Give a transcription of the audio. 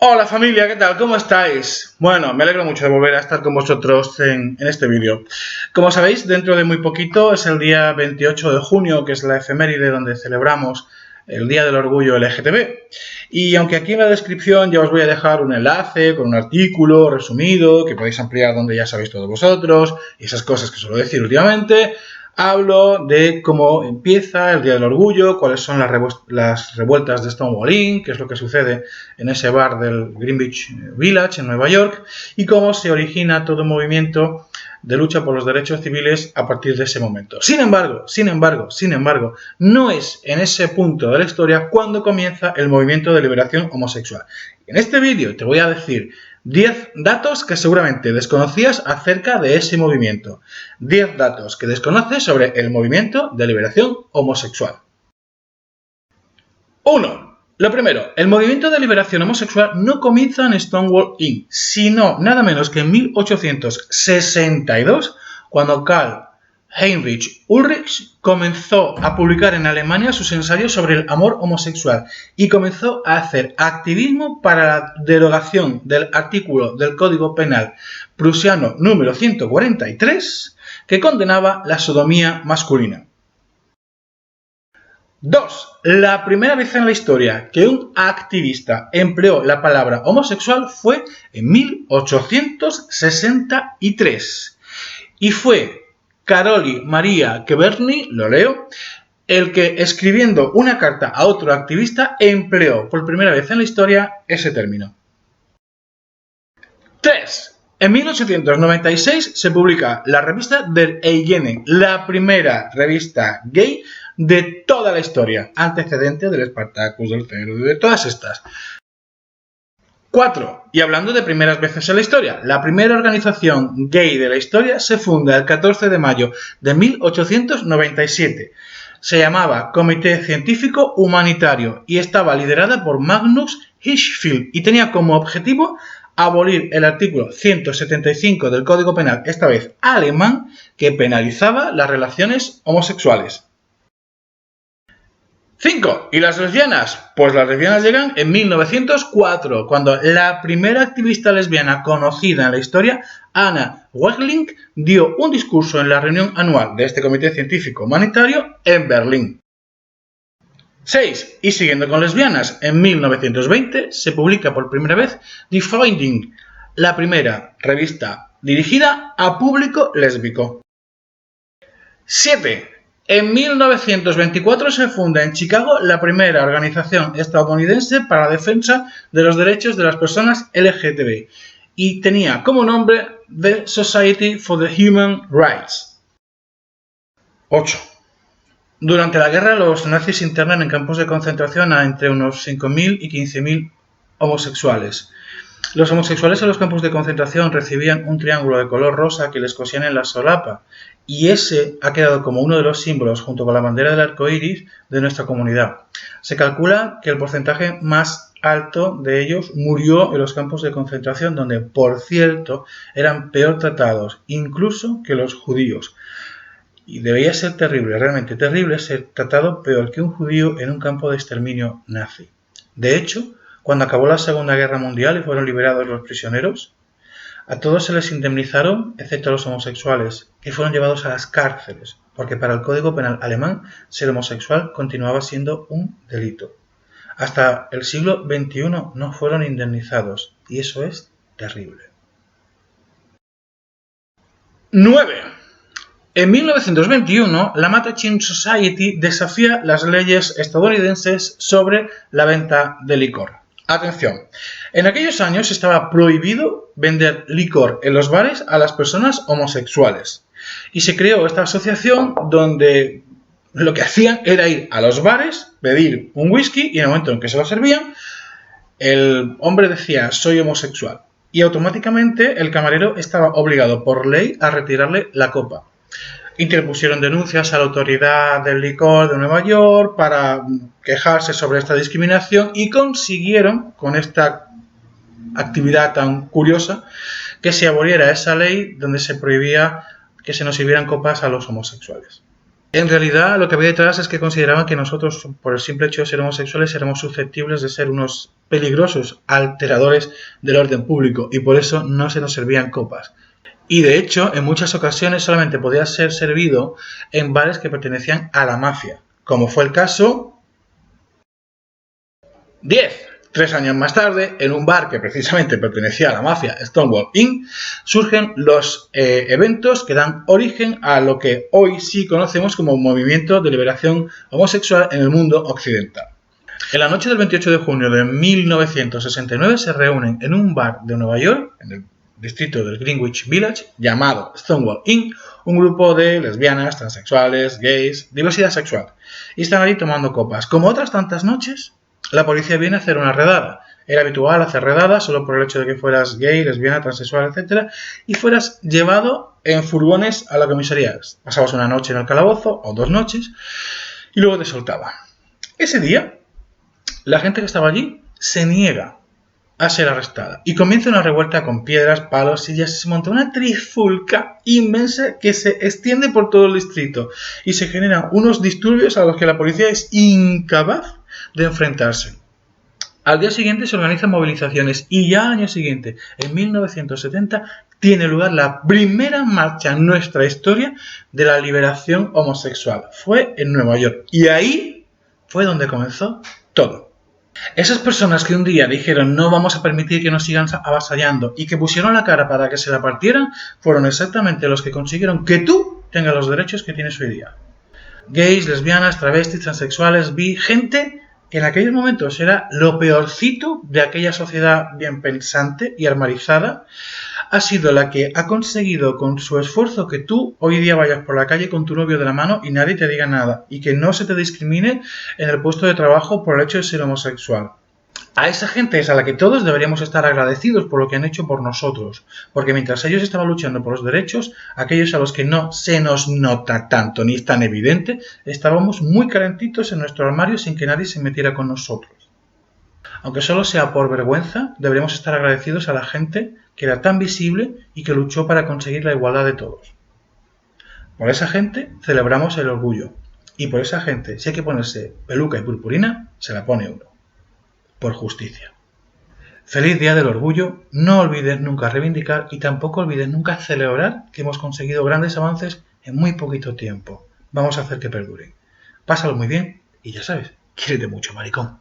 Hola familia, ¿qué tal? ¿Cómo estáis? Bueno, me alegro mucho de volver a estar con vosotros en este vídeo. Como sabéis, dentro de muy poquito es el día 28 de junio, que es la efeméride donde celebramos el Día del Orgullo LGTB. Y aunque aquí en la descripción ya os voy a dejar un enlace con un artículo resumido que podéis ampliar donde ya sabéis todos vosotros y esas cosas que suelo decir últimamente, hablo de cómo empieza el Día del Orgullo, cuáles son las revueltas de Stonewall Inn, qué es lo que sucede en ese bar del Greenwich Village en Nueva York y cómo se origina todo un movimiento de lucha por los derechos civiles a partir de ese momento. Sin embargo, no es en ese punto de la historia cuando comienza el movimiento de liberación homosexual. En este vídeo te voy a decir 10 datos que seguramente desconocías acerca de ese movimiento. 10 datos que desconoces sobre el movimiento de liberación homosexual. 1. Lo primero, el movimiento de liberación homosexual no comienza en Stonewall Inn, sino nada menos que en 1862, cuando Karl Heinrich Ulrich comenzó a publicar en Alemania sus ensayos sobre el amor homosexual y comenzó a hacer activismo para la derogación del artículo del Código Penal prusiano número 143 que condenaba la sodomía masculina. 2. La primera vez en la historia que un activista empleó la palabra homosexual fue en 1863 y fue Caroli Maria Cheverny, lo leo, el que escribiendo una carta a otro activista empleó por primera vez en la historia ese término. 3. En 1896 se publica la revista Der Eigene, la primera revista gay de toda la historia, antecedente del Spartacus, del Cero, de todas estas. 4. Y hablando de primeras veces en la historia, la primera organización gay de la historia se funda el 14 de mayo de 1897. Se llamaba Comité Científico Humanitario y estaba liderada por Magnus Hirschfeld y tenía como objetivo abolir el artículo 175 del Código Penal, esta vez alemán, que penalizaba las relaciones homosexuales. 5. ¿Y las lesbianas? Pues las lesbianas llegan en 1904, cuando la primera activista lesbiana conocida en la historia, Anna Wegling, dio un discurso en la reunión anual de este Comité Científico Humanitario en Berlín. 6. Y siguiendo con lesbianas, en 1920 se publica por primera vez Die Freundin, la primera revista dirigida a público lésbico. 7. En 1924 se funda en Chicago la primera organización estadounidense para la defensa de los derechos de las personas LGTB y tenía como nombre The Society for the Human Rights. 8. Durante la guerra los nazis internan en campos de concentración a entre unos 5.000 y 15.000 homosexuales. Los homosexuales en los campos de concentración recibían un triángulo de color rosa que les cosían en la solapa y ese ha quedado como uno de los símbolos junto con la bandera del arco iris de nuestra comunidad. Se calcula que el porcentaje más alto de ellos murió en los campos de concentración donde, por cierto, eran peor tratados incluso que los judíos. Y debía ser terrible, realmente terrible, ser tratado peor que un judío en un campo de exterminio nazi. De hecho, cuando acabó la Segunda Guerra Mundial y fueron liberados los prisioneros, a todos se les indemnizaron, excepto a los homosexuales, y fueron llevados a las cárceles, porque para el Código Penal alemán ser homosexual continuaba siendo un delito. Hasta el siglo XXI no fueron indemnizados, y eso es terrible. 9. En 1921, la Mattachine Society desafía las leyes estadounidenses sobre la venta de licor. Atención, en aquellos años estaba prohibido vender licor en los bares a las personas homosexuales. Y se creó esta asociación donde lo que hacían era ir a los bares, pedir un whisky y en el momento en que se lo servían, el hombre decía soy homosexual. Y automáticamente el camarero estaba obligado por ley a retirarle la copa. Interpusieron denuncias a la autoridad del licor de Nueva York para quejarse sobre esta discriminación y consiguieron, con esta actividad tan curiosa, que se aboliera esa ley donde se prohibía que se nos sirvieran copas a los homosexuales. En realidad, lo que había detrás es que consideraban que nosotros, por el simple hecho de ser homosexuales, éramos susceptibles de ser unos peligrosos alteradores del orden público y por eso no se nos servían copas. Y de hecho, en muchas ocasiones solamente podía ser servido en bares que pertenecían a la mafia, como fue el caso 10. 3 años más tarde, en un bar que precisamente pertenecía a la mafia, Stonewall Inn, surgen los eventos que dan origen a lo que hoy sí conocemos como Movimiento de Liberación Homosexual en el mundo occidental. En la noche del 28 de junio de 1969 se reúnen en un bar de Nueva York, en el distrito del Greenwich Village, llamado Stonewall Inn, un grupo de lesbianas, transexuales, gays, diversidad sexual, y están allí tomando copas. Como otras tantas noches, la policía viene a hacer una redada. Era habitual hacer redadas solo por el hecho de que fueras gay, lesbiana, transexual, etc. Y fueras llevado en furgones a la comisaría. Pasabas una noche en el calabozo, o 2 noches, y luego te soltaban. Ese día, la gente que estaba allí se niega a ser arrestada. Y comienza una revuelta con piedras, palos, sillas. Se monta una trifulca inmensa que se extiende por todo el distrito. Y se generan unos disturbios a los que la policía es incapaz de enfrentarse. Al día siguiente se organizan movilizaciones y ya al año siguiente, en 1970, tiene lugar la primera marcha en nuestra historia de la liberación homosexual. Fue en Nueva York y ahí fue donde comenzó todo. Esas personas que un día dijeron no vamos a permitir que nos sigan avasallando y que pusieron la cara para que se la partieran, fueron exactamente los que consiguieron que tú tengas los derechos que tienes hoy día. Gays, lesbianas, travestis, transexuales, bi, gente que en aquellos momentos era lo peorcito de aquella sociedad bien pensante y armarizada, ha sido la que ha conseguido con su esfuerzo que tú hoy día vayas por la calle con tu novio de la mano y nadie te diga nada y que no se te discrimine en el puesto de trabajo por el hecho de ser homosexual. A esa gente es a la que todos deberíamos estar agradecidos por lo que han hecho por nosotros, porque mientras ellos estaban luchando por los derechos, aquellos a los que no se nos nota tanto ni es tan evidente, estábamos muy calentitos en nuestro armario sin que nadie se metiera con nosotros. Aunque solo sea por vergüenza, deberíamos estar agradecidos a la gente que era tan visible y que luchó para conseguir la igualdad de todos. Por esa gente celebramos el orgullo, y por esa gente, si hay que ponerse peluca y purpurina, se la pone uno. Por justicia. Feliz Día del Orgullo, no olvides nunca reivindicar y tampoco olvides nunca celebrar que hemos conseguido grandes avances en muy poquito tiempo. Vamos a hacer que perduren. Pásalo muy bien y ya sabes, quiérete mucho, maricón.